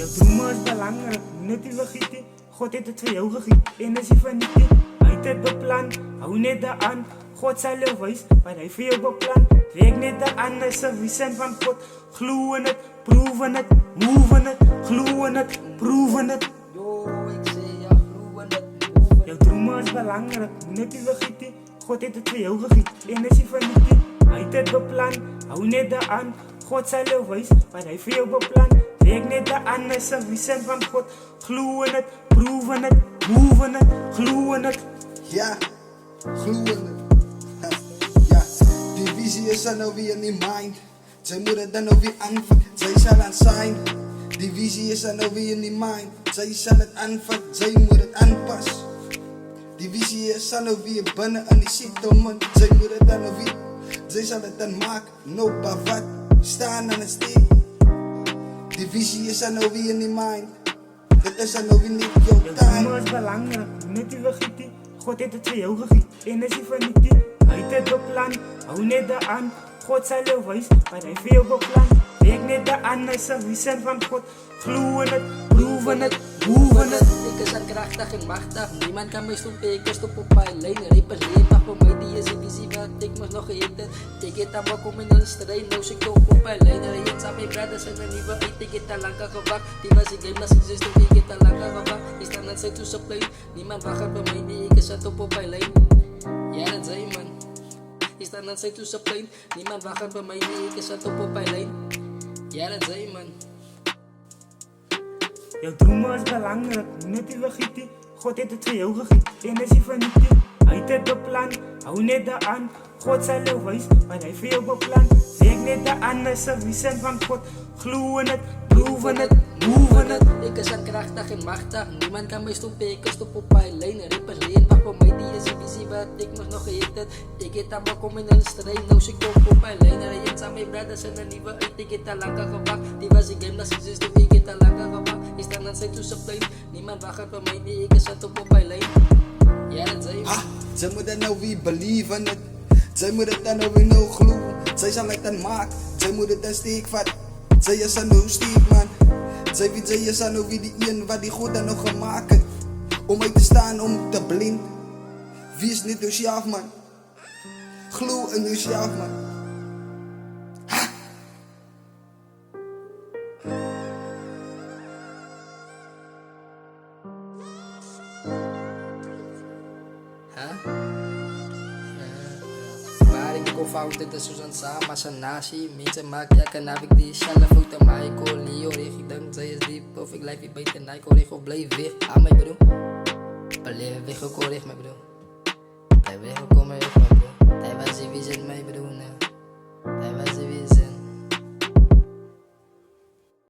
Jouw dromen is belangrijk, niet die vergieten. God heeft het voor jou gegeven en is hij van niet. Hij heeft het beplan, hou net aan. God zal jou wijs wat hij voor jou beplan. Werk net aan, is een visie van God. Gloeien het, proeven het, moven het. Gloeien het, proeven het. Yo, ik zeg ja, gloeien het, moven het. Jouw dromen is belangrijk, niet die vergieten. God heeft het voor jou gegeven en is hij van niet. Hij heeft het beplan, hou net aan. God zal jou wijs wat hij voor jou beplan. Werk net aan, is een visie van God. Gloeien het, proeven het, moven het. Gloeien het. Ja, gloeiende. Ja, die visie is er nou weer in die mind. Zij moet het dan nou weer aanvangen, zij zal aan zijn. Die visie is er nou weer in die mind. Zij zal het aanvangen, zij moet het aanpassen. Die visie is er nou weer binnen in die ziekteman. Zij moet het dan nou weer, zij zal het dan maken. No wat, staan aan het steek. Die visie is er nou weer in die mind. Het is er nou weer niet jouw Jouw tijd. dromen is belangrijk, niet die vergieten. God heeft het voor jou gegeven en is hij van niet. Hij heeft het beplan, hou net aan. God zal jou wijs wat hij voor jou beplan. Werk net aan, is een visie van God. Gloeien het, proeven het, moven het. Ik is aan krachtig en machtig. Niemand kan mij stoppen, ik stop op mijn lijn. Rappers leerbaar voor mij, die is een visie wat ik moest nog geheten. Ik het aan wat kom in een strijd, nou ik toch op mijn lijn. Er is aan mijn brothers en een nieuwe uit, ik het al lang gewacht. Die was ik game, als ik zes, ik het al lang gewacht. Ik sta aan zijn toesaplein, niemand wacht bij mij, die ik is op mijn lijn. Ja, dat zei man. Ik sta aan zijn toesaplein, niemand wacht bij mij, die ik is op mijn lijn. Ja, dat zei man. Jouw dromen is belangrijk, niet die vergieten. God heeft het voor jou gegeven en is hij van niet. Hij heeft het beplan, hou net aan. God zal jou wijs wat hij voor jou beplan. Werk net aan, is een visie van God. Gloeien het, proeven het, moven het. Ik is aan krachtig en machtig. Niemand kan mij stoppen, ik stop op mijn lijn. Rappers leerbaar voor mij, die is een visie wat ik moest nog geheten. Ik het aan wat kom in een strijd, nou ik toch op mijn lijn. Er is aan mijn brothers en een nieuwe uit, ik het al lang gewacht. Die was ik game, als ik zes, ik het al lang gewacht. Ik sta aan zijn toesaplein, niemand wacht bij mij, die ik is op mijn lijn. Ja, dat zei Ha, zij moet het nou weer believe in het. Zij moet het dan nou weer nou gloeien. Zij zal het dan maken, zij moet het dan steekvat. Zij is dan nou steek man. Zij weet zij is dan nou weer die een wat die God dan nog gemaakt heeft. Om uit te staan, om te blind. Wie is niet jezelf man. Gloe in jezelf man. Waar ik go fout, dit is Susan Sama, zijn nazi. Mensen maken jakken, heb ik die zelf ook te mij. Ik hoor Leo, ik denk zij is diep. Of ik blijf hier beter, en ik hoor ik blijf weg. Aan mijn bro. Blijf weg, ik hoor ik mijn bro. Blijf weg, ik kom weg, mijn bro. Hij was die wie zit mij bro.